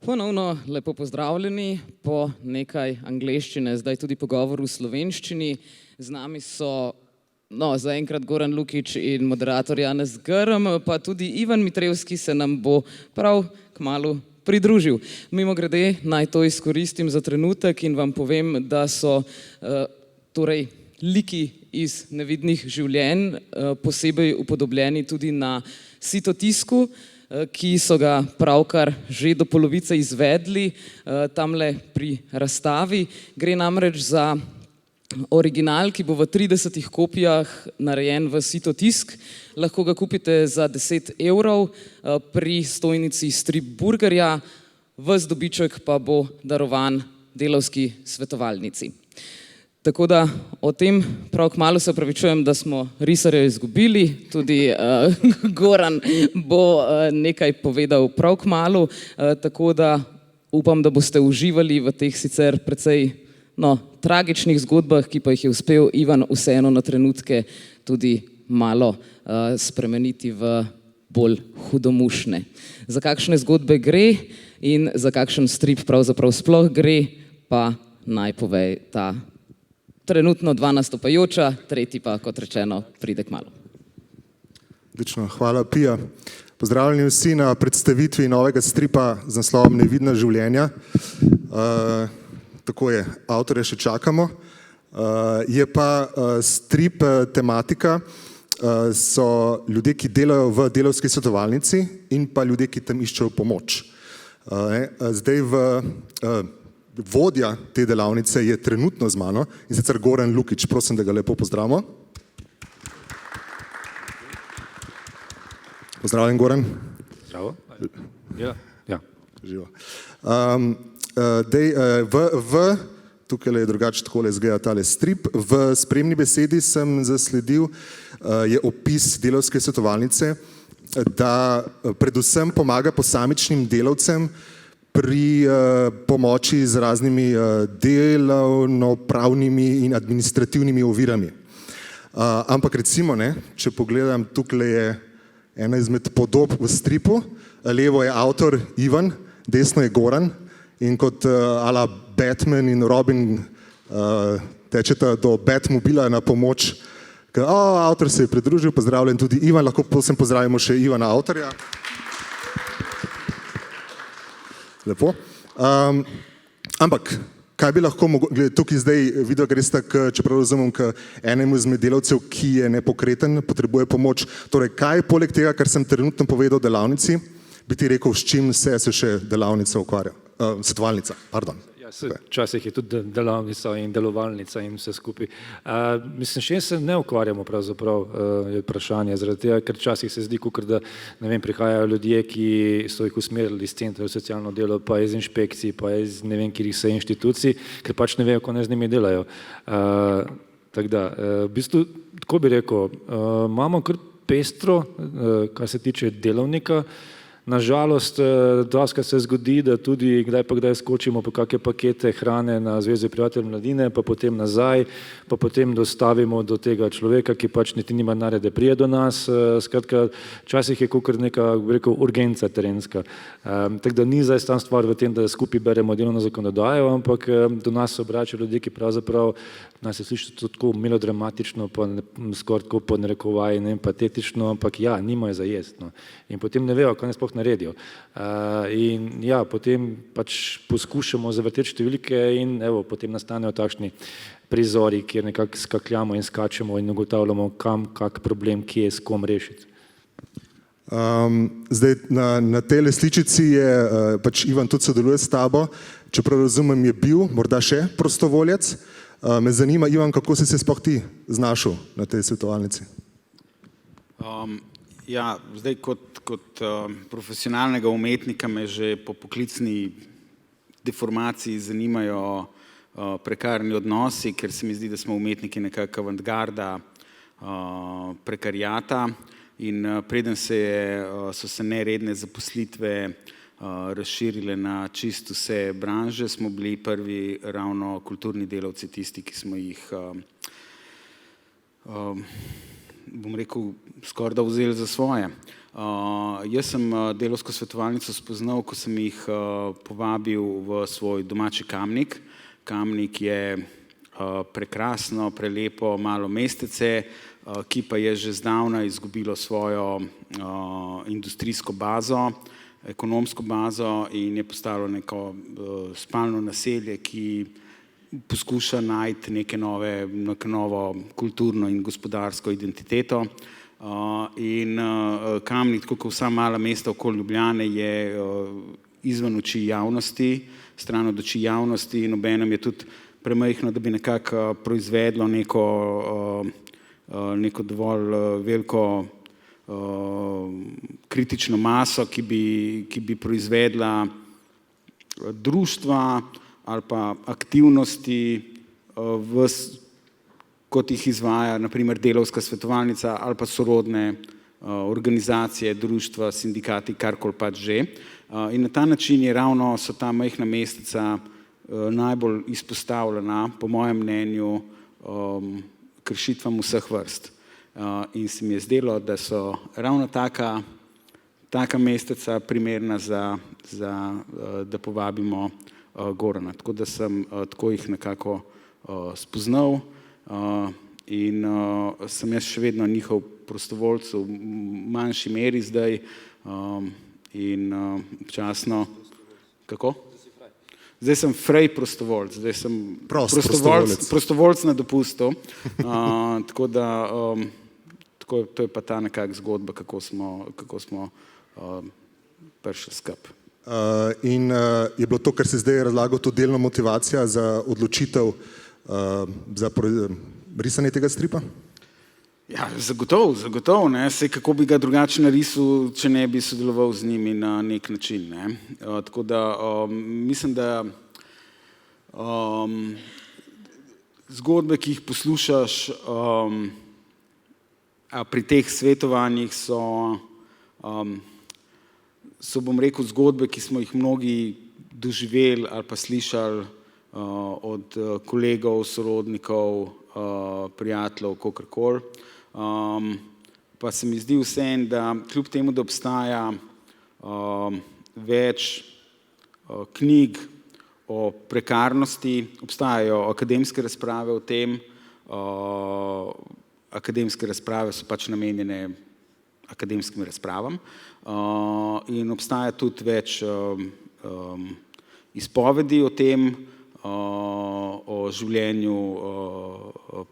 Ponovno lepo pozdravljeni po nekaj angleščine, zdaj tudi pogovor v slovenščini. Z nami so zaenkrat Goran Lukić in moderator Janez Grm, pa tudi Ivan Mitrevski se nam bo prav kmalu pridružil. Mimogrede, naj to izkoristim za trenutek in vam povem, da so torej liki iz nevidnih življenj posebej upodobljeni tudi na sitotisku, ki so ga pravkar že do polovice izvedli tamle pri razstavi. Gre namreč za original, ki bo v 30 kopijah narejen v sitotisk. Lahko ga kupite za 10 evrov pri stojnici Strip Burgerja, ves dobiček pa bo darovan Delavski svetovalnici. Tako da o tem prav kmalu se opravičujem, da smo risarja izgubili, tudi Goran bo nekaj povedal prav kmalu, tako da upam, da boste uživali v teh sicer precej tragičnih zgodbah, ki pa jih je uspel Ivan vseeno na trenutke tudi malo spremeniti v bolj hudomušne. Za kakšne zgodbe gre in za kakšen strip pravzaprav sploh gre, pa naj pove ta trenutno dva nastopajoča, tretji pa, kot rečeno, pride kmalu. Odlično, hvala Pija. Pozdravljeni vsi na predstavitvi novega stripa z naslovom Nevidna življenja. Tako je, avtorja še čakamo. Je pa strip tematika, so ljudje, ki delajo v Delavski svetovalnici in pa ljudje, ki tam iščejo pomoč. Zdaj vodja te delavnice je trenutno z mano in sicer Goran Lukić. Prosim, da ga lepo pozdravimo. Pozdravljen, Goran. Zdravo. Ja. Živo. Tukaj je drugače takole izgleda tale strip. V spremni besedi sem zasledil, je opis Delavske svetovalnice, da predvsem pomaga posamičnim delavcem pri pomoči z raznimi delovno-pravnimi in administrativnimi ovirami. Ampak recimo, če pogledam, tukaj je ena izmed podob v stripu, levo je avtor Ivan, desno je Goran in kot ala Batman in Robin tečeta do Batmobila na pomoč. Avtor se je pridružil, pozdravljen tudi Ivan, lahko posem pozdravimo še Ivana avtorja. Lepo. Ampak, kaj bi lahko tukaj zdaj video gresta, čeprav razumem, k enemu izmed delavcev, ki je nepokreten, potrebuje pomoč. Torej, kaj poleg tega, kar sem trenutno povedal v delavnici, bi ti rekel, s čim se še delavnica ukvarja? Svetovalnica, pardon. Včasih je tudi delavnica in delovalnica in vse skupaj. Mislim, še se ne ukvarjamo pravzaprav, je vprašanje, zaradi tega, ker včasih se zdi, da prihajajo ljudje, ki so jih usmerili iz centra v socialno delo, pa iz inšpekcij, pa iz ne vem kjerih se inštitucij, ker pač ne vejo, ko ne z njimi delajo. Tako da, v bistvu, tako bi rekel, imamo kar pestro, kar se tiče delovnika. Nažalost, doskrat se zgodi, da tudi kdaj pa kdaj skočimo po kakšne pakete hrane na Zvezo prijateljev mladine, pa potem nazaj, pa potem dostavimo do tega človeka, ki pač niti nima denarja, da pride do nas. Skratka, včasih je kakor neka, bi rekel, urgenca terenska. Tako da ni zdaj tam stvar v tem, da skupaj beremo delovno zakonodajo, ampak do nas se obračajo ljudje, ki pravzaprav nas je slišati tako melodramatično, pa skoraj tako po narekovaji, ne vem, patetično, ampak ja, nimajo za jest. In potem ne vejo, kaj ne sploh naredijo. In ja, potem pač poskušamo zavrteti številke in evo, potem nastanejo takšni prizori, kjer nekako skakljamo in skačemo in ugotavljamo, kam, kak problem, kje, s kom rešiti. Zdaj, na tele sličici je, pač Ivan tudi sodeluje s tabo, čeprav razumem, je bil, morda še prostovoljec. Me zanima, Ivan, kako si se sploh ti znašel na tej svetovalnici? Ja, zdaj kot profesionalnega umetnika me že po poklicni deformaciji zanimajo prekarni odnosi, ker se mi zdi, da smo umetniki nekako avantgarda prekarijata in preden so se neredne zaposlitve razširile na čisto vse branže, smo bili prvi ravno kulturni delavci, tisti, ki smo jih bom rekel, skoraj da vzeli za svoje. Jaz sem delavsko svetovalnico spoznal, ko sem jih povabil v svoj domači Kamnik. Kamnik je prekrasno, prelepo malo mestece, ki pa je že zdavnaj izgubilo svojo industrijsko bazo, ekonomsko bazo in je postalo neko spalno naselje, ki poskuša najti neko novo kulturno in gospodarsko identiteto. In Kamnik, tako kot vsa mala mesta okoli Ljubljane, je izven oči javnosti, stran od oči javnosti in obenem je tudi premajhno, da bi nekako proizvedlo neko dovolj veliko kritično maso, ki bi proizvedla društva ali pa aktivnosti, kot jih izvaja naprimer delavska svetovalnica ali pa sorodne organizacije, društva, sindikati, karkoli pač že. In na ta način so ta majhna mesteca najbolj izpostavljena, po mojem mnenju, kršitvam vseh vrst. In se mi je zdelo, da so ravno taka mesteca primerna da povabimo Gorana. Tako da sem tako jih nekako spoznal in sem jaz še vedno njihov prostovoljec v manjši meri zdaj in občasno. Kako? Zdaj sem frej prostovoljec, zdaj sem prostovoljec na dopustu, tako da to je pa ta nekak zgodba, kako smo prišli skupaj. In je bilo to, kar se zdaj razlagal, to delno motivacija za odločitev za risanje tega stripa? Ja, zagotovo, ne. Saj kako bi ga drugače narisal, če ne bi sodeloval z njimi na nek način, ne. Tako da mislim, da zgodbe, ki jih poslušaš pri teh svetovanjih so, bom rekel, zgodbe, ki smo jih mnogi doživeli ali pa slišali od kolegov, sorodnikov, prijateljev, kakorkoli. Pa se mi zdi vseeno, da kljub temu, da obstaja več knjig o prekarnosti, obstajajo akademske razprave o tem, akademske razprave so pač namenjene akademskim razpravam in obstaja tudi več izpovedi o tem, o življenju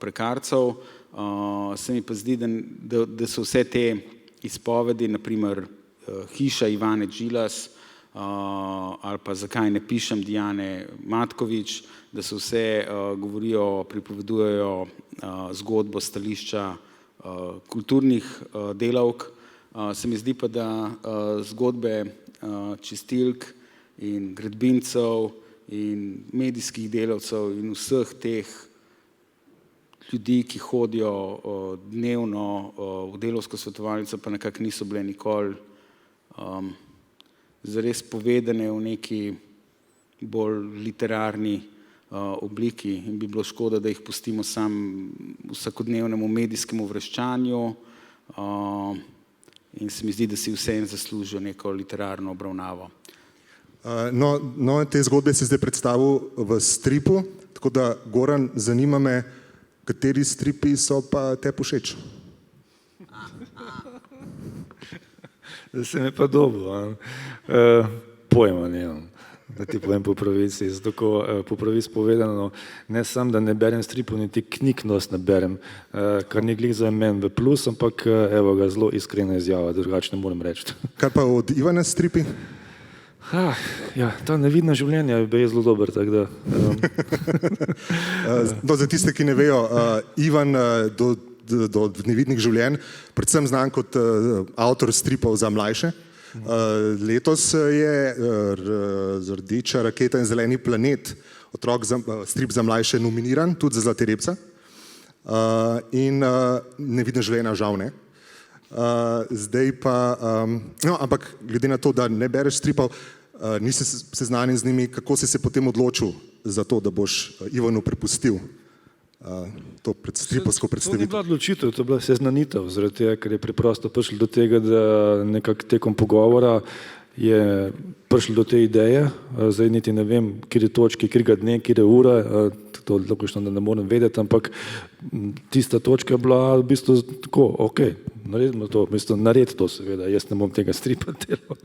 prekarcev. Se mi pa zdi, da so vse te izpovedi, naprimer Hiša Ivane Džilas ali pa Zakaj ne pišem Dijane Matkovič, da so vse govorijo, pripovedujejo zgodbo stališča kulturnih delavk. Se mi zdi pa, da zgodbe čistilk in gradbincev in medijskih delavcev in vseh teh ljudi, ki hodijo dnevno v delavsko svetovalnico, pa nekako niso bile nikoli zares povedane v neki bolj literarni obliki in bi bilo škoda, da jih pustimo samo vsakodnevnemu medijskemu vreščanju in se mi zdi, da si vseeno zaslužijo neko literarno obravnavo. No, te zgodbe si zdaj predstavil v stripu, tako da, Goran, zanima me, kateri stripi so pa te všeč? Zdaj se me pa dobil. Pojma nemam, da ti povem po pravici. Zato, ko po pravici povedano, ne samo, da ne berem stripov, niti knjig ne berem, kar ni glih za meni v plus, ampak evo ga, zelo iskrena izjava, drugače ne morem reči. Kaj pa od Ivana stripi? Ja, ta Nevidna življenja je zelo dober, tako da. Za tiste, ki ne vejo, Ivan do Nevidnih življenj, predvsem znan kot avtor stripov za mlajše. Letos je Rdeča raketa in Zeleni planet, strip za mlajše, nominiran tudi za Zlate repce in Nevidna življenja žal ne. Zdaj pa, no, ampak glede na to, da ne bereš stripov, nisi seznanjen z njimi, kako si se potem odločil za to, da boš Ivanu prepustil to stripovsko To ni predstavitev. bila odločitev, to je bila seznanitev, zaradi tega, ker je preprosto prišlo do tega, da nekako tekom pogovora je prišlo do te ideje, zdaj niti ne vem, kjer je točki, kjer ga dne, kjer je ura, to logično, da ne morem vedeti, ampak tista točka je bila v bistvu tako, ok, naredimo to, v bistvu naredi to seveda, jaz ne bom tega stripa delal.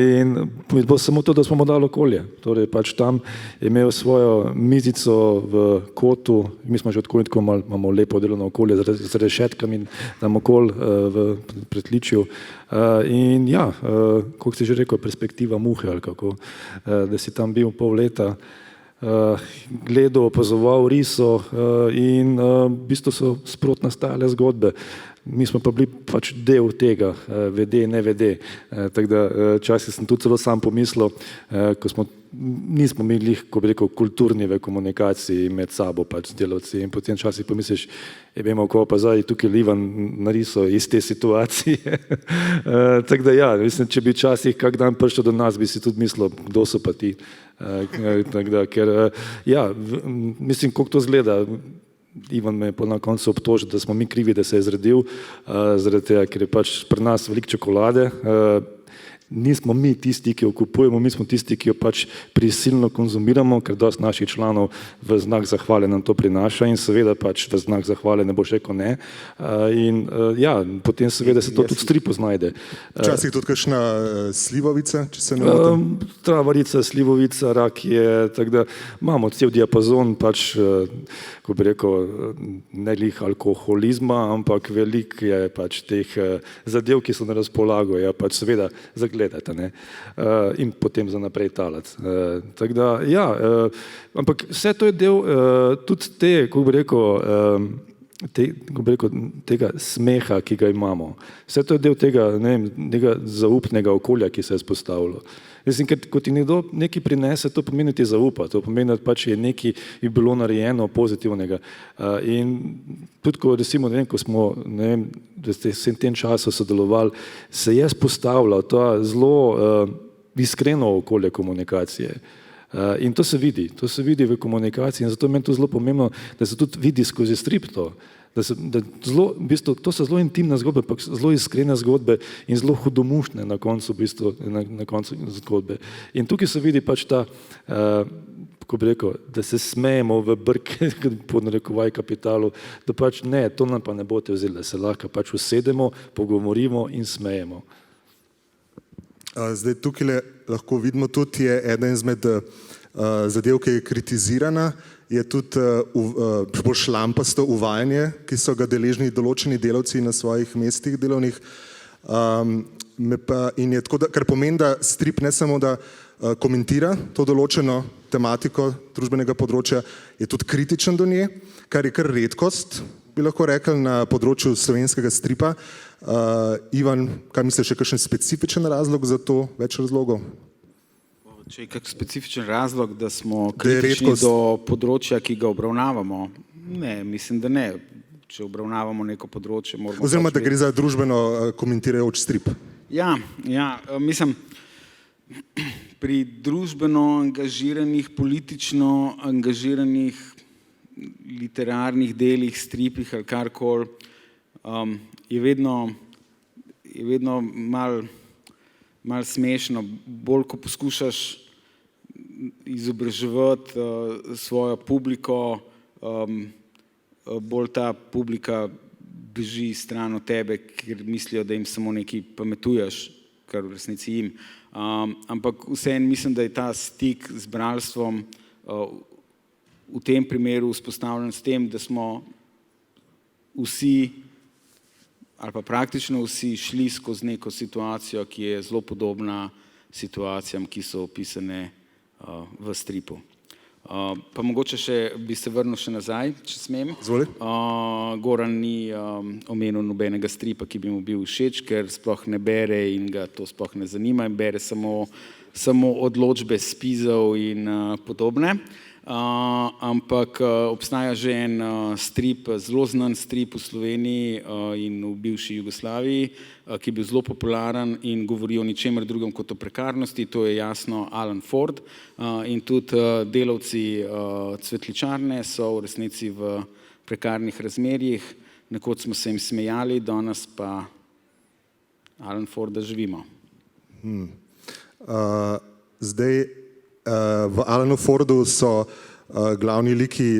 In bo samo to, da smo mu dali okolje, torej pač tam je imel svojo mizico v kotu, mi smo že tako in tako imamo lepo delovno okolje z rešetkami tam okoli v pritličju. In ja, kot si že rekel, perspektiva muhe ali kako, da si tam bil pol leta, gledal, opazoval riso in v bistvu so sprot nastajale zgodbe. Mi smo pa bili pač del tega, vede, ne vede. Tako da včasih sem tudi celo sam pomislil, ko nismo imeli, ko bi rekel, kulturni v komunikaciji med sabo pač s delavci in potem včasih pomisliš, vemo, ko pa zdaj tukaj Ivan narisal iz te situacije. Tako da ja, mislim, če bi včasih kak dan prišel do nas, bi si tudi mislil, kdo so pa ti. Tako da, ker ja, mislim, koliko to zgleda, Ivan me je na koncu obtožil, da smo mi krivi, da se je zredil, zaradi tega, ker je pač pri nas veliko čokolade. Nismo mi tisti, ki jo kupujemo, mi smo tisti, ki jo pač prisilno konzumiramo, ker dosti naših članov v znak zahvale nam to prinaša in seveda pač v znak zahvale ne boš rekel ne. In ja, potem seveda se to tudi v stripu znajde. Včasih tudi kakšna slivovica, če se ne motim. Travarica, slivovica, rak je, tako da imamo cel diapazon pač, ko bi rekel, ne glih alkoholizma, ampak veliko je pač teh zadev, ki so na razpolago, ja pač seveda zagledate, ne, in potem za naprej talati. Tako da, ja, ampak vse to je del tudi te, ko bi rekel, tega smeha, ki ga imamo. Vse to je del tega, ne vem, tega zaupnega okolja, ki se je spostavilo. Mislim, ker ko ti nekdo nekaj prinese, to pomeni ti zaupa, to pomeni, da pač je nekaj bilo narejeno pozitivnega. In tudi ko recimo, ne vem, ko smo, ne vem, da ste vsem tem času sodelovali, se je spostavljalo to zelo iskreno okolje komunikacije. In to se vidi v komunikaciji in zato meni to zelo pomembno, da se tudi vidi skozi strip to. V bistvu, to so zelo intimne zgodbe, pa zelo iskrene zgodbe in zelo hudomušne na koncu, v bistvu, na koncu zgodbe. In tukaj se vidi pač ta, ko bi rekel, da se smejemo v brke, po narekovaj kapitalu, da pač ne, to nam pa ne boste vzeli, da se lahko pač usedemo, pogovorimo in smejemo. Zdaj tukaj lahko vidimo tudi, je eden izmed zadev, ki je kritizirana, je tudi bolj šlampasto uvajanje, ki so ga deležni določeni delavci na svojih mestih delovnih. In je tako, kar pomeni, da strip ne samo, da komentira to določeno tematiko družbenega področja, je tudi kritičen do nje, kar je kar redkost, bi lahko rekli, na področju slovenskega stripa. Ivan, kaj misliš, še kakšen specifičen razlog za to, več razlogov? Če je kak specifičen razlog, da smo kritični do področja, ki ga obravnavamo? Ne, mislim, da ne. Če obravnavamo neko področje, moramo... Oziroma, da gre za družbeno komentirajoč strip. Ja, mislim, pri družbeno angažiranih, politično angažiranih literarnih delih, stripih ali karkoli, je vedno malo smešno, bolj ko poskušaš izobraževati svojo publiko, bolj ta publika beži stran od tebe, ker mislijo, da jim samo nekaj pametuješ, kar v resnici jim. Ampak vseeno mislim, da je ta stik z bralstvom v tem primeru vzpostavljen s tem, da smo vsi ali pa praktično vsi šli skozi neko situacijo, ki je zelo podobna situacijam, ki so opisane v stripu. Pa mogoče še bi se vrnil še nazaj, če smem. Izvoli. Goran ni omenil nobenega stripa, ki bi mu bil všeč, ker sploh ne bere in ga to sploh ne zanima in bere samo odločbe spizov in podobne. ampak obstaja že en strip, zelo znan strip v Sloveniji in v bivši Jugoslaviji, ki je bil zelo popularen in govori o ničemer drugem kot o prekarnosti, to je jasno Alan Ford, in tudi delavci cvetličarne so v resnici v prekarnih razmerjih, nekoč smo se jim smejali, danes pa Alan Forda živimo. Zdaj, v Alanu Fordu so glavni liki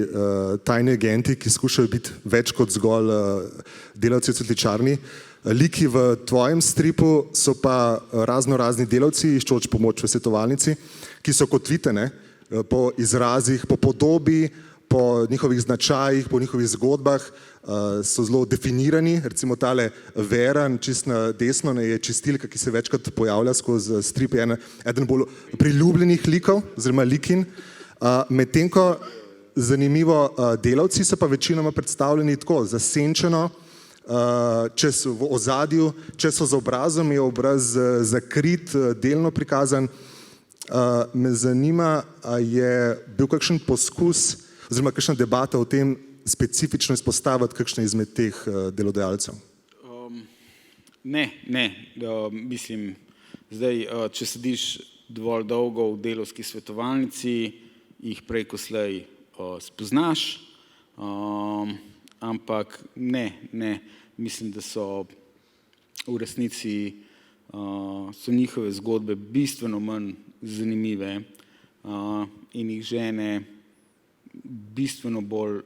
tajni agenti, ki skušajo biti več kot zgolj delavci v cvetličarni. Liki v tvojem stripu so pa razni delavci, iščoč pomoč v svetovalnici, ki so kot vidite, ne, po izrazih, po podobi, po njihovih značajih, po njihovih zgodbah so zelo definirani. Recimo tale Veran, čist na desno, ne, je čistilka, ki se večkrat pojavlja skozi strip, je eden bolj priljubljenih likov, oziroma likin. Medtem ko zanimivo, delavci so pa večinoma predstavljeni tako, zasenčeno, če so v ozadju, če so za obrazom, je obraz zakrit, delno prikazan. Me zanima, a je bil kakšen poskus, oziroma kakšna debata o tem specifično izpostaviti kakšne izmed teh delodajalcev? Ne, mislim, zdaj, če sediš dovolj dolgo v delavski svetovalnici, jih prej ko slej spoznaš, ampak ne, mislim, da so v resnici so njihove zgodbe bistveno manj zanimive in jih žene bistveno bolj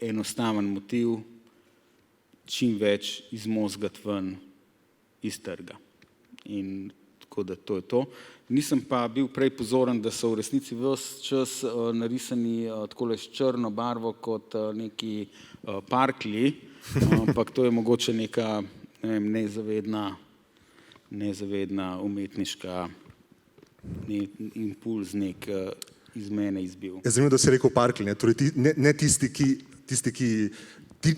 enostaven motiv, čim več izmozgati ven iz trga. In tako da to je to. Nisem pa bil prej pozoren, da so v resnici ves čas narisani takole s črno barvo kot neki parklji, ampak to je mogoče neka, ne vem, nezavedna umetniška impuls nek iz mene izbil. Jaz zanimivo, da si rekel parklji, ne, torej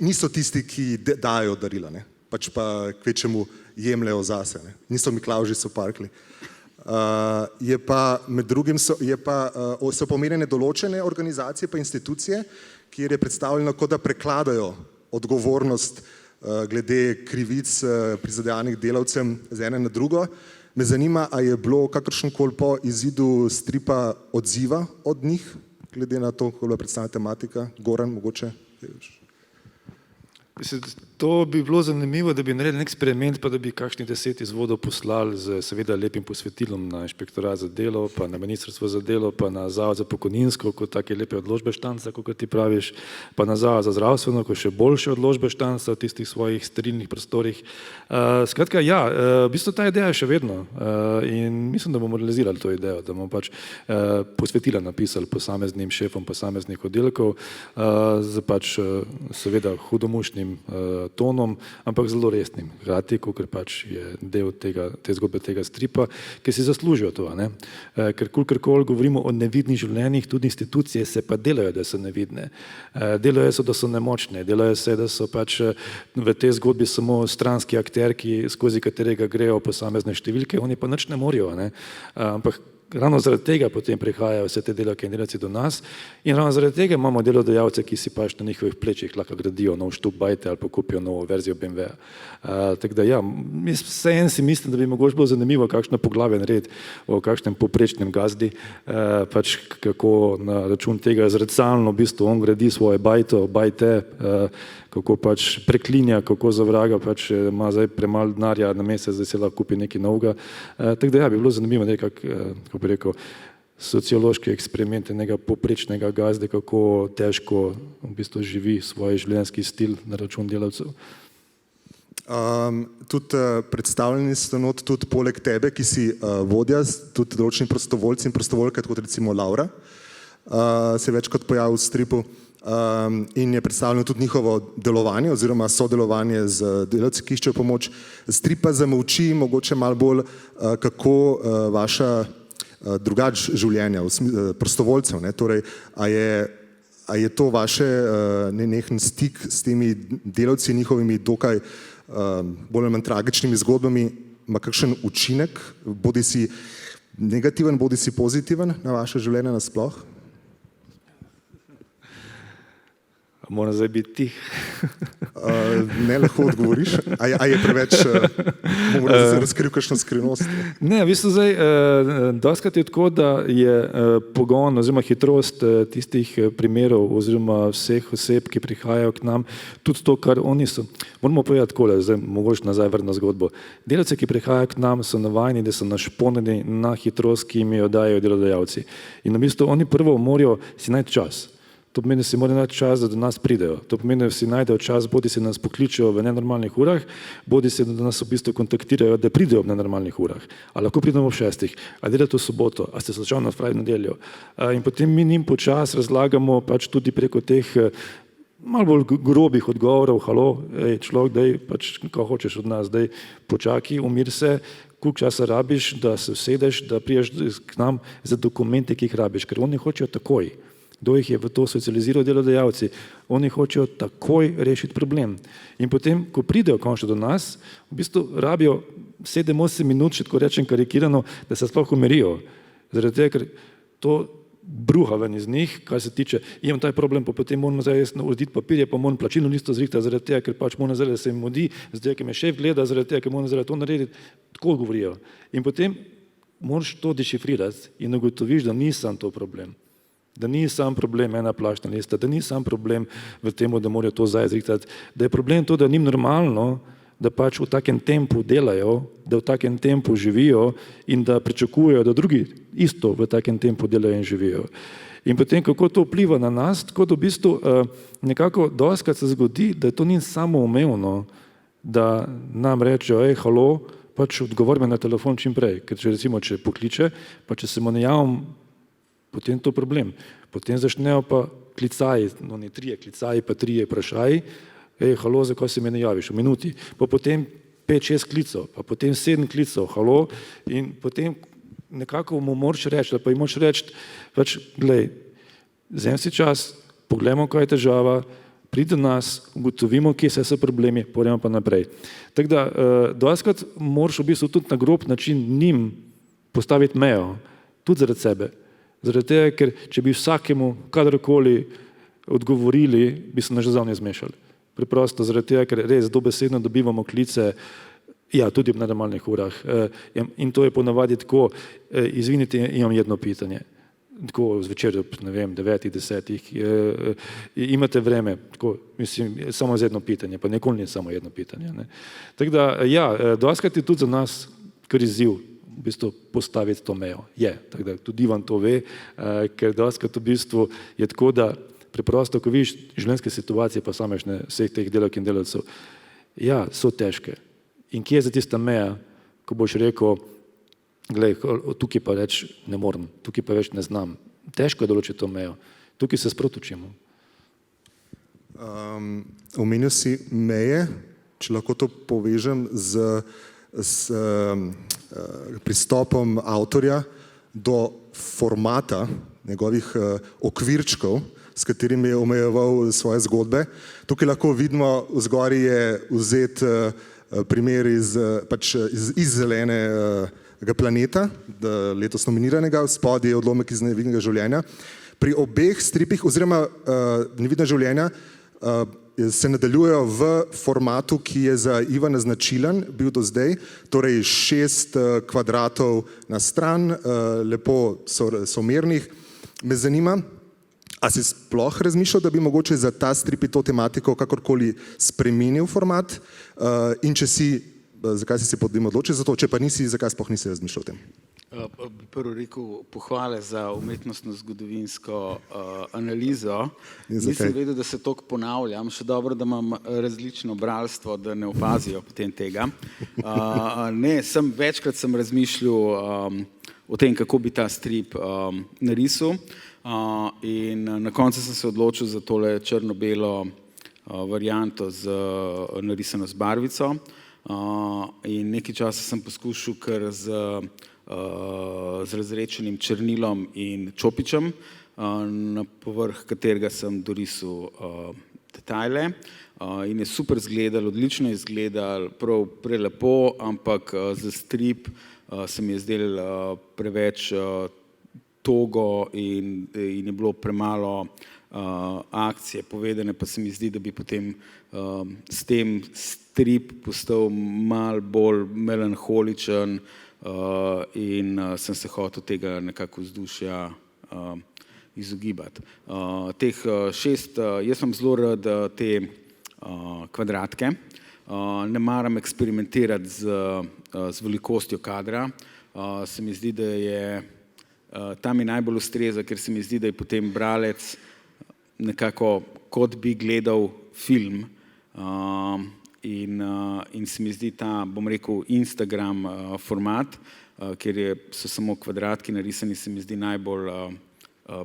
niso tisti, ki dajo darila, ne, pač pa kvečemu jemljajo zase, ne, niso Miklavži, so parklji. Je pa med drugim so pomenjene določene organizacije pa institucije, kjer je predstavljeno, kot da prekladajo odgovornost glede krivic prizadevanih delavcem z ene na drugo. Me zanima, a je bilo kakršenkoli po izidu stripa odziva od njih, glede na to, kako je bila predstavljena tematika? Goran, mogoče? To bi bilo zanimivo, da bi naredili nek eksperiment, pa da bi kakšnih 10 izvodov poslali z seveda lepim posvetilom na inšpektorat za delo, pa na ministrstvo za delo, pa na zavod za pokojninsko, kot take lepe odložbe štanca, kot ti praviš, pa na zavod za zdravstveno, kot še boljše odložbe štanca v tistih svojih sterilnih prostorih. Skratka, ja, v bistvu ta ideja je še vedno in mislim, da bomo realizirali to idejo, da bomo pač posvetila napisali posameznim šefom posameznih oddelkov z pač seveda hudomušnim tonom, ampak zelo resnim, hkrati, ker pač je del te zgodbe tega stripa, ki si zaslužijo to. Ker kolikor govorimo o nevidnih življenjih, tudi institucije se pa delajo, da so nevidne. Delajo se, da so nemočne, delajo se, da so pač v tej zgodbi samo stranski akter, skozi katerega grejo posamezne številke, oni pa nič ne morajo. Ampak ravno zaradi tega potem prihajajo vse te delavke in delavci do nas in ravno zaradi tega imamo delodajalce, ki si pač na njihovih plečih lahko gradijo nov štup bajte ali pa kupijo novo verzijo BMW-ja. Tako da ja, vseeno si mislim, da bi mogoče bilo zanimivo kakšno poglavje narediti o kakšnem povprečnem gazdi, pač kako na račun tega zrcalno v bistvu on gradi svoje bajte, kako pač preklinja, kako za vraga pač ima zdaj premalo denarja na mesec, da se lahko kupi nekaj novega. Tako da ja, bi bilo zanimivo kako bi rekel, sociološki eksperiment enega poprečnega gazde, kako težko v bistvu živi svoj življenjski stil na račun delavcev. Tudi predstavljeni so not tudi poleg tebe, ki si vodja, tudi določeni prostovoljci in prostovoljke, kot recimo Laura, se je večkrat pojavil v stripu in je predstavljeno tudi njihovo delovanje oziroma sodelovanje z delavci, ki iščejo pomoč. Strip pa zamolči mogoče malo bolj, kako vaša drugač življenja, prostovoljcev, ne? Torej, a je to vaše nenehen stik s temi delavci, njihovimi dokaj bolj ali manj tragičnimi zgodbami, ima kakšen učinek, bodi si negativen, bodi si pozitiven na vaše življenje nasploh? Moram zdaj biti tih. Ne lahko odgovoriš, a je preveč, bomo razkril kakšno skrivnost? Ne, v bistvu zdaj, doskrat je tako, da je pogon oziroma hitrost tistih primerov oziroma vseh oseb, ki prihajajo k nam, tudi to, kar oni so. Moramo povedati takole, zdaj mogoče nazaj vrna zgodbo. Delavci, ki prihajajo k nam, so navajeni, da so našponjeni na hitrost, ki jim jo dajo delodajalci. In v bistvu oni prvo morajo si najti čas. To pomeni, da si morajo najti čas, da do nas pridejo. To pomeni, da si najdejo čas, bodi se nas pokličejo v nenormalnih urah, bodi se, da nas v bistvu kontaktirajo, da pridejo v nenormalnih urah. A lahko pridemo ob 6, a delate v soboto, a ste slučajno v nedeljo. In potem mi njim počas razlagamo pač tudi preko teh malo bolj grobih odgovorov, halo, človek, daj, pač, ko hočeš od nas, daj, počakaj, umir se, koliko časa rabiš, da se usedeš, da priješ k nam za dokumente, ki jih rabiš, ker oni hočejo takoj. Kdo jih je v to socializiral? Delodajalci. Oni hočejo takoj rešiti problem. In potem, ko pridejo končno do nas, v bistvu rabijo 7-8 minut, če tako rečem karikirano, da se sploh umirijo. Zaradi tega, ker to bruha ven iz njih, kar se tiče, imam taj problem, pa potem moram zdaj urediti papirje, pa moram plačilno listo zrihtati, zaradi tega, ker pač moram zdaj, da se jim mudi, zaradi tega, ker me šef gleda, zaradi tega, ker moram zdaj to narediti. Tako govorijo. In potem moraš to dešifrirati in ugotoviš, da ni sam to problem. Da ni sam problem ena plačna lista, da ni sam problem v tem, da morajo to zdaj zrihtati, da je problem to, da njim normalno, da pač v takem tempu delajo, da v takem tempu živijo in da pričakujejo, da drugi isto v takem tempu delajo in živijo. In potem, kako to vpliva na nas, tako da v bistvu nekako dostikrat se zgodi, da to ni samoumevno, da nam rečejo, halo, pač odgovor me na telefon čim prej, ker če pokliče, pa če se mu ne javim, potem to problem. Potem začnejo pa klicaji, no ne 3 klicaji, pa 3 vprašaji, halo, zakaj se mi ne javiš, v minuti. Pa potem 5-6 klicov, pa potem 7 klicov, halo, in potem nekako mu moraš reči, pa jim moraš reči, pač, glej, vzemi si čas, pogledamo, kaj je težava, pridi do nas, ugotovimo, kje so problemi, pojdemo pa naprej. Tako da, dostikrat moraš v bistvu tudi na grob način njim postaviti mejo, tudi zaradi sebe. Zaradi tega, ker če bi vsakemu kadarkoli odgovorili, bi se nas že zavnje zmešali. Preprosto zaradi tega, ker res dobesedno dobivamo klice, ja, tudi v nenormalnih urah. In to je ponavadi tako, izvinite, imam jedno pitanje. Tako zvečer, ne vem, 9, 10, imate vreme, tako, mislim, samo z jedno pitanje, pa nikoli ni samo jedno pitanje. Ne. Tako da, ja, dostikrat je tudi za nas kar izziv, v bistvu postaviti to mejo. Je, tako da tudi Ivan to ve, ker dostikrat v bistvu je tako, da preprosto, ko vidiš življenjske situacije pa samešne vseh teh delavk in delavcev, ja, so težke. In kje je za tista meja, ko boš rekel, glej, tukaj pa več ne morem, tukaj pa več ne znam. Težko je določiti to mejo. Tukaj se sproti učimo. Omenil si meje, če lahko to povežem z pristopom avtorja do formata njegovih okvirčkov, s katerimi je omejeval svoje zgodbe. Tukaj lahko vidimo, vzgori je vzet primer iz Zelenega planeta, letos nominiranega, spodaj je odlomek iz Nevidnega življenja. Pri obeh stripih, oziroma Nevidna življenja, se nadaljujejo v formatu, ki je za Ivana značilen, bil do zdaj, torej 6 kvadratov na stran, lepo somernih. Me zanima, a si sploh razmišljal, da bi mogoče za ta strip to tematiko kakorkoli spremenil format in če si, zakaj si se potem odločil za to, če pa nisi, zakaj sploh nisi razmišljal o tem? Bi prvo rekel pohvale za umetnostno-zgodovinsko analizo. Nisem vedel, da se toliko ponavljam, še dobro, da imam različno bralstvo, da ne opazijo potem tega. Ne, večkrat sem razmišljal o tem, kako bi ta strip narisal in na koncu sem se odločil za tole črno-belo varianto narisano z barvico in nekaj časa sem poskušal kar z razredčenim črnilom in čopičem, na povrh katerega sem dorisal detajle in je super izgledal, odlično je izgledal, prav prelepo, ampak za strip se mi je zdel preveč togo in je bilo premalo akcije povedane, pa se mi zdi, da bi potem s tem strip postal mal bolj melanholičen in sem se hotel tega nekako vzdušja izogibati. Teh 6, jaz sem zelo rad te kvadratke, ne maram eksperimentirati z velikostjo kadra, se mi zdi, da je tam mi najbolj ustreza, ker se mi zdi, da je potem bralec nekako kot bi gledal film in se mi zdi ta, bom rekel, Instagram format, ker so samo kvadratki narisani, se mi zdi najbolj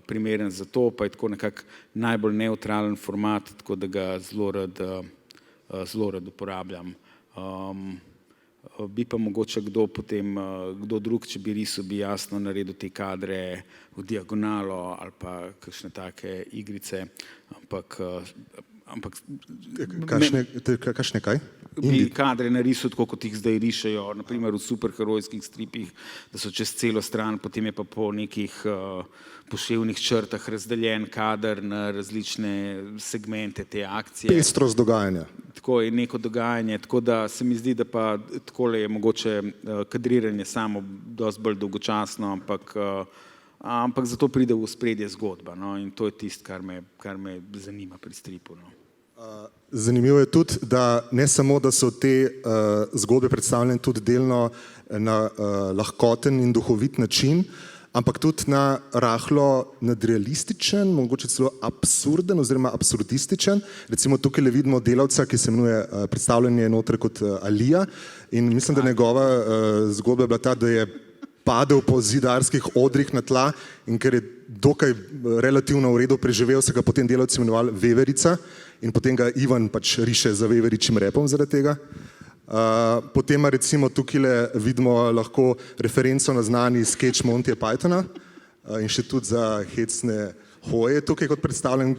primeren za to, pa je tako nekako najbolj neutralen format, tako da ga zelo rad uporabljam. Bi pa mogoče kdo drug, če bi risal, bi jasno naredil te kadre v diagonalo ali pa kakšne take igrice, ampak Kakšne kaj? bi kadre narisal tako, kot jih zdaj rišejo, naprimer v superherojskih stripih, da so čez celo stran, potem je pa po nekih poševnih črtah razdeljen kader na različne segmente te akcije. Pestrost dogajanja. Tako je neko dogajanje, tako da se mi zdi, da pa takole je mogoče kadriranje samo dosti bolj dolgočasno, ampak zato pride v ospredje zgodba, no, in to je tisto, kar me zanima pri stripu, no. Zanimivo je tudi, da ne samo, da so te zgodbe predstavljene tudi delno na lahkoten in duhovit način, ampak tudi na rahlo nadrealističen, mogoče celo absurden oziroma absurdističen. Recimo tukaj le vidimo delavca, ki se imenuje predstavljanje noter kot Alija in mislim, da njegova zgodba je bila ta, da je padel po zidarskih odrih na tla in ker je dokaj relativno v redu preživel, se ga potem delavci imenovali Veverica in potem ga Ivan pač riše za veveričim repom zaradi tega. Potem recimo tukaj vidimo lahko referenco na znani sketch Montyja Pythona, Inštitut za hecne hoje tukaj kot predstavljen,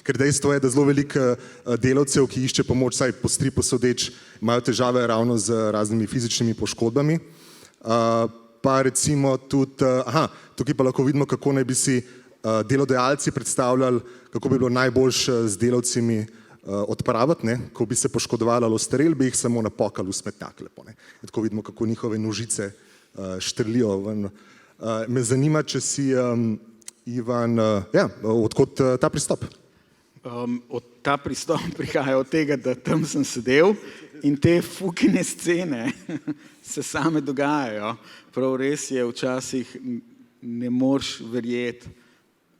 ker dejstvo je, da zelo veliko delavcev, ki išče pomoč, saj po stripu sodeč, imajo težave ravno z raznimi fizičnimi poškodbami. Pa recimo tudi, tukaj pa lahko vidimo, kako naj bi si delodajalci predstavljali, kako bi bilo najboljše z delavcimi odpraviti, ne? Ko bi se poškodovali ali ostareli, bi jih samo napokali v smetnjak lepo. Ne? Tako vidimo, kako njihove nožice štrlijo ven. Me zanima, če si, Ivan, odkot ta pristop? Ta pristop prihaja od tega, da tam sem sedel in te fukine scene se same dogajajo. Prav res je, včasih ne moreš verjeti,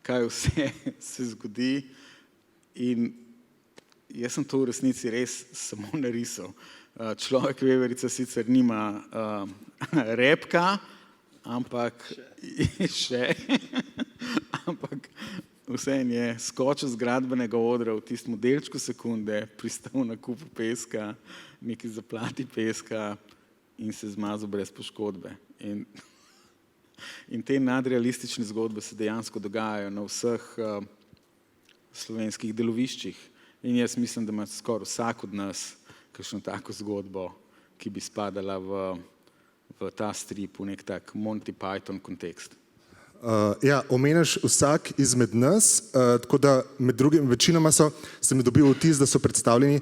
kaj vse se zgodi in jaz sem to v resnici res samo narisal. Človek Veverica sicer nima repka, ampak vseeno je skočil z gradbenega odra v tistem delčku sekunde, pristal na kupu peska, neki zaplati peska in se zmazal brez poškodbe. In te nadrealistične zgodbe se dejansko dogajajo na vseh slovenskih deloviščih. In jaz mislim, da ima skoraj vsak od nas kakšno tako zgodbo, ki bi spadala v ta strip, v nek tak Monty Python kontekst. Omenjaš vsak izmed nas, tako da med drugim večinoma se mi dobil vtis, da so predstavljeni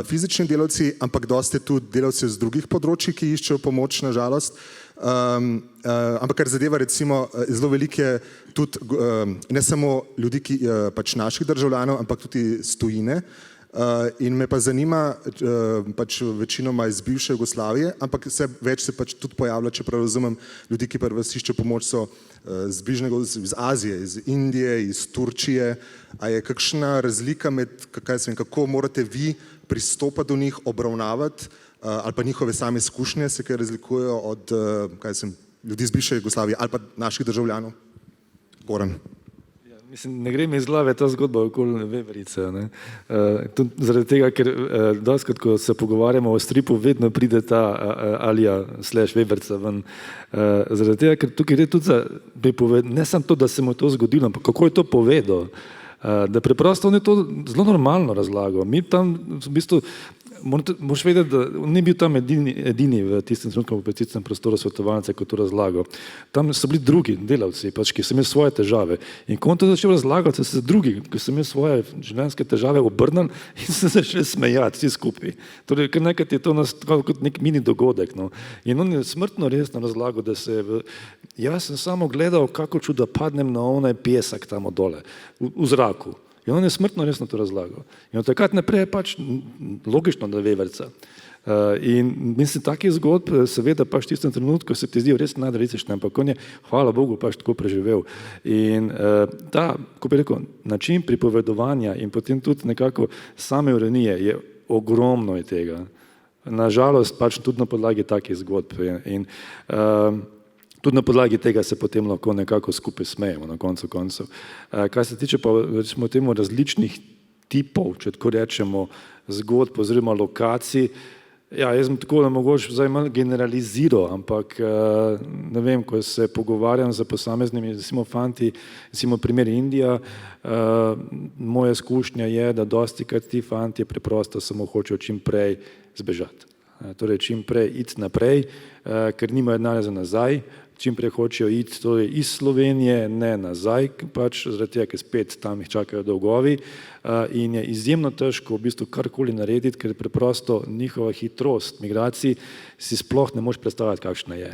fizični delavci, ampak dosti je tudi delavci z drugih področji, ki iščejo pomoč, na žalost. Ampak kar zadeva recimo zelo velike tudi ne samo ljudi, ki pač naših državljanov, ampak tudi iz tujine. In me pa zanima, pač večinoma iz bivše Jugoslavije, ampak vse več se pač tudi pojavlja, čeprav razumem, ljudi, ki pa vas iščejo pomoč, so iz Azije, iz Indije, iz Turčije. A je kakšna razlika med, kako morate vi pristopati do njih, obravnavati, ali pa njihove same izkušnje se kaj razlikujejo od ljudi iz bivše Jugoslavije ali pa naših državljanov? Goran. Mislim, ne gre mi iz glave ta zgodba okoli Veverice. Tudi zaradi tega, ker dostikrat, ko se pogovarjamo o stripu, vedno pride ta Alija / Veverica ven. Zaradi tega, ker tukaj gre tudi za, ne samo to, da se mu je to zgodilo, ampak kako je to povedal. Da preprosto on je to zelo normalno razlagal. Mi tam v bistvu Moraš vedeti, da ni bil tam edini v tistem trenutku v policijskem prostoru svetovalnice, kot to razlagal. Tam so bili drugi delavci, pač, ki so imeli svoje težave. In ko on to začel razlagati, so se drugi, ki so imeli svoje življenjske težave, obrnili in so se začeli smejati vsi skupaj. Torej, kar nekaj je to nastalo kot nek mini dogodek. No. In on je smrtno resno razlagal, da jaz sem samo gledal, kako čuda padnem na onaj pesek tam dole, v zraku. In on je smrtno resno to razlagal. In od takrat naprej je pač logično, da veverca. In mislim, takih zgodb, seveda pač v tistem trenutku se ti zdijo res najdravične, ampak on je, hvala Bogu, pač tako preživel. In ta, ko bi rekel, način pripovedovanja in potem tudi nekako same ironije je ogromno je tega. Nažalost, pač tudi na podlagi takih zgodb. In tudi na podlagi tega se potem lahko nekako skupaj smejemo na koncu koncev. Kar se tiče pa recimo temu različnih tipov, če tako rečemo, zgodb oziroma lokacij, ja, jaz sem tako mogoče zdaj malo generaliziral, ampak ne vem, ko se pogovarjam z posameznimi, recimo fanti, recimo primer Indija, moja izkušnja je, da dostikrat ti fantje preprosto samo hočejo čim prej zbežati. Torej čim prej iti naprej, ker nimajo denarja za nazaj, čim prej hočejo iti torej iz Slovenije, ne nazaj, pač zaradi tega, ker spet tam jih čakajo dolgovi in je izjemno težko v bistvu karkoli narediti, ker preprosto njihova hitrost migracij si sploh ne moš predstavljati, kakšna je.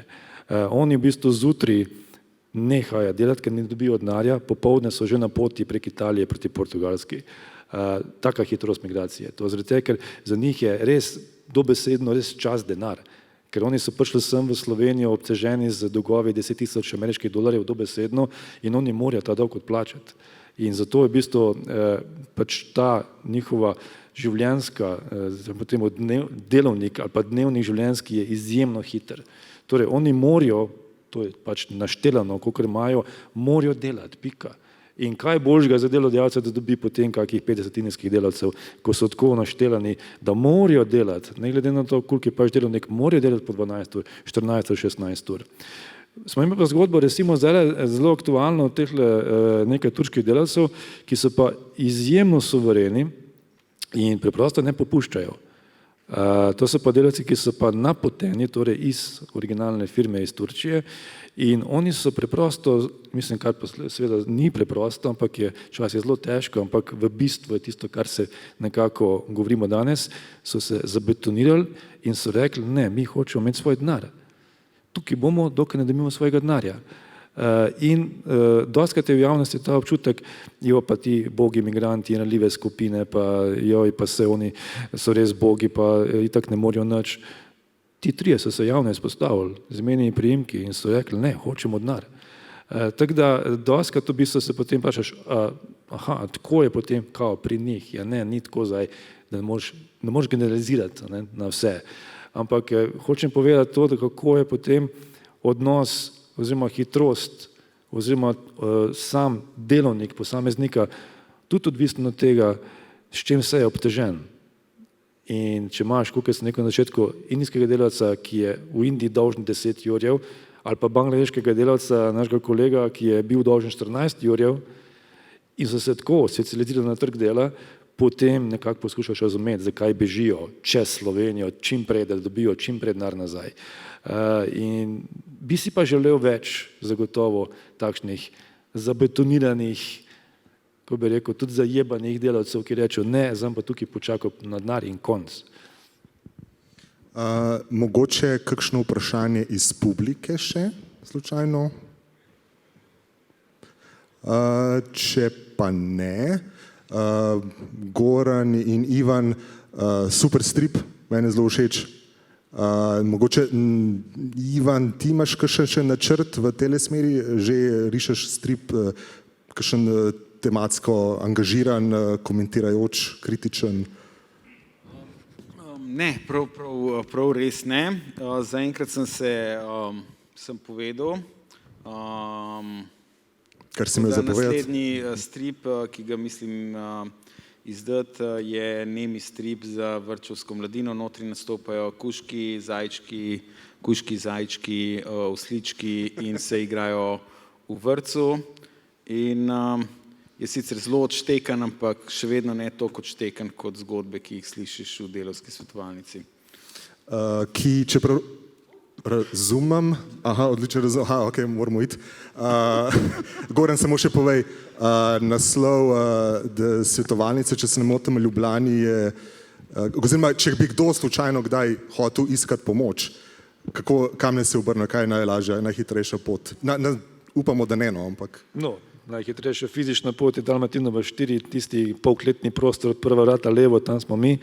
Oni v bistvu zjutraj nehajo delati, ker ne dobijo denarja, popoldne so že na poti prek Italije proti Portugalski. Taka hitrost migracije. To zaradi tega, ker za njih je res dobesedno res čas denar. Ker oni so prišli sem v Slovenijo obteženi z dolgovi 10.000 ameriških dolarjev dobesedno in oni morajo ta dolg odplačati. In zato je v bistvu pač ta njihova življenjska, potem delovnik ali pa dnevnik življenjski je izjemno hiter. Torej oni morajo, to je pač naštelano, kolikor imajo, morajo delati, pika. In kaj boljšega za delodajalca, da dobi potem kakih 50 indijskih delavcev, ko so tako naštelani, da morajo delati, ne glede na to, koliko je pač delovnik, morajo delati po 12 ur, 14 ur, 16 ur. Smo imeli pa zgodbo, recimo zdaj zelo aktualno od teh nekaj turških delavcev, ki so pa izjemno suvereni in preprosto ne popuščajo. To so pa delavci, ki so pa napoteni, torej iz originalne firme iz Turčije in oni so preprosto, mislim, kar pa seveda ni preprosto, ampak je včasih zelo težko, ampak v bistvu je tisto, kar se nekako govorimo danes, so se zabetonirali in so rekli, ne, mi hočemo imeti svoj denar. Tukaj bomo, dokaj ne dobimo svojega denarja. In dostikrat je v javnosti ta občutek, jo pa ti bogi migranti in ranljive skupine, pa joj, pa se oni so res bogi, pa itak ne morajo nič. Ti trije so se javno izpostavili z imeni in priimki in so rekli, ne, hočemo denar. Tako da dostikrat v bistvu se potem vprašaš, aha, tako je potem kao pri njih, ja ne, ni tako zdaj, da ne moreš generalizirati na vse. Ampak hočem povedati to, da kako je potem odnos oziroma hitrost oziroma sam delovnik posameznika tudi odvisno od tega, s čim se je obtežen. In če imaš, kot sem rekel na začetku, indijskega delavca, ki je v Indiji dolžen 10 jurjev, ali pa bangladeškega delavca, našega kolega, ki je bil dolžen 14 jurjev in so se tako specializirali na trg dela, potem nekako poskušaš razumeti, zakaj bežijo čez Slovenijo, čim prej, da dobijo čim prej denar nazaj. In bi si pa želel več zagotovo takšnih zabetoniranih, ko bi rekel, tudi zajebanih delavcev, ki rečejo, ne, zdaj pa tukaj počakal na denar in konc. Mogoče kakšno vprašanje iz publike še, slučajno? Če pa ne, Goran in Ivan, super strip, meni zelo všeč. Mogoče, Ivan, ti imaš kakšen še načrt v tej smeri, že rišeš strip, kakšen tematsko angažiran, komentirajoč, kritičen? Ne, prav res ne. Zaenkrat sem povedal. Kar si imel zapovedati. Naslednji strip, ki ga mislim izdati, je nemi strip za vrtčevsko mladino. Notri nastopajo kužki, zajčki, oslički in se igrajo v vrtcu. In je sicer zelo odštekan, ampak še vedno ne toliko odštekan kot zgodbe, ki jih slišiš v Delavski svetovalnici. Ki, čeprav razumem, odlično razumem, ok, moramo iti. Goran, samo še povej, naslov svetovalnice, če se ne motim, v Ljubljani je, oziroma, če bi kdo slučajno kdaj hotel iskati pomoč, kam ne se obrne, kaj je najlažja, najhitrejša pot? Upamo, da ne, no, ampak... No, najhitrejša fizična pot je Dalmatinova 4, tisti polkletni prostor, prva vrata levo, tam smo mi,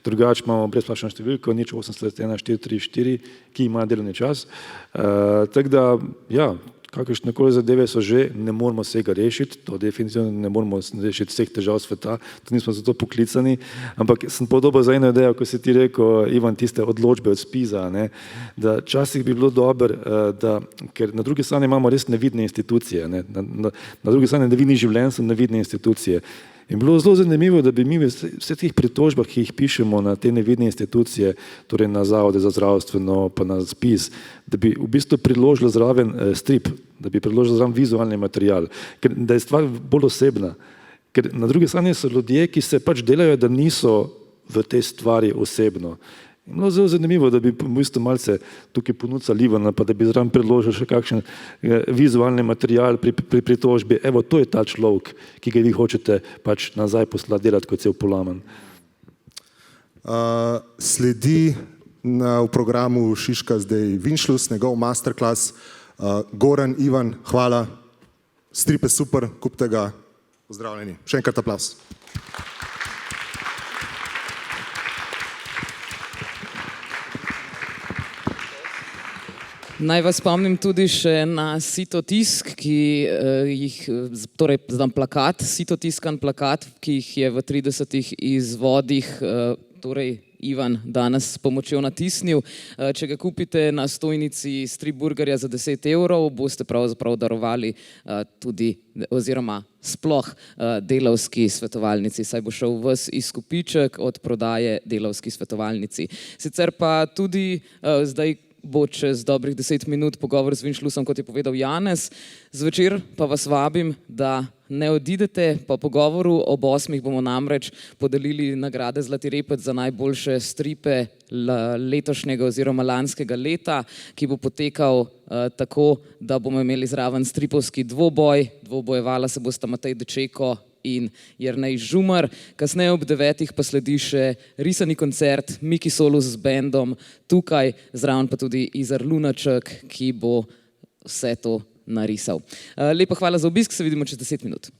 drugače imamo brezplačno številko, 0841 434, ki ima delovni čas. Tako da, ja, kakršnekoli zadeve so že, ne moramo vsega rešiti, to definitivno ne moramo rešiti vseh težav sveta, to nismo za to poklicani, ampak sem podobal za eno idejo, ko si ti rekel, Ivan, tiste odločbe od Spiza, da časih bi bilo dobro, ker na drugi strani imamo res nevidne institucije, na drugi strani nevidnih življenj so nevidne institucije. In bilo zelo zanimivo, da bi mi v vseh teh pritožbah, ki jih pišemo na te nevidne institucije, torej na Zavode za zdravstveno, pa na Spiz, da bi v bistvu priložili zraven strip, da bi priložili zraven vizualni material, ker da je stvar bolj osebna. Ker na drugi strani so ljudje, ki se pač delajo, da niso v tej stvari osebno. In bilo zelo zanimivo, da bi v bistvu malce tukaj ponudili Ivana, pa da bi zraven predložili še kakšen vizualni material pri pritožbi. Evo, to je ta človek, ki ga vi hočete pač nazaj poslati delati, kot cel polaman. Sledi v programu Šiška zdaj Vinšlus, njegov masterclass. Goran, Ivan, hvala. Strip je super, kupite ga. Pozdravljeni. Še enkrat aplavz. Naj vas spomnim tudi še na Sitotisk, torej plakat, sitotiskan plakat, ki jih je v 30 izvodih, torej Ivan danes s pomočjo natisnil. Če ga kupite na stojnici Strip Burgerja za 10 €, boste pravzaprav darovali tudi, oziroma sploh Delavski svetovalnici, saj bo šel ves izkupiček od prodaje Delavski svetovalnici. Sicer pa tudi zdaj bo čez dobrih 10 minut pogovor z Vinšlusom, kot je povedal Janez. Zvečer pa vas vabim, da ne odidete, po pogovoru ob 8 bomo namreč podelili nagrade Zlati repec za najboljše stripe letošnjega oziroma lanskega leta, ki bo potekal tako, da bomo imeli zraven stripovski dvoboj, dvobojevala se bosta Matej Dečeko in Jernej Žumar. Kasneje ob 9 pa sledi še risani koncert Miki Solus z bendom tukaj, zraven pa tudi Izar Lunaček, ki bo vse to narisal. Lepa hvala za obisk, se vidimo čez 10 minut.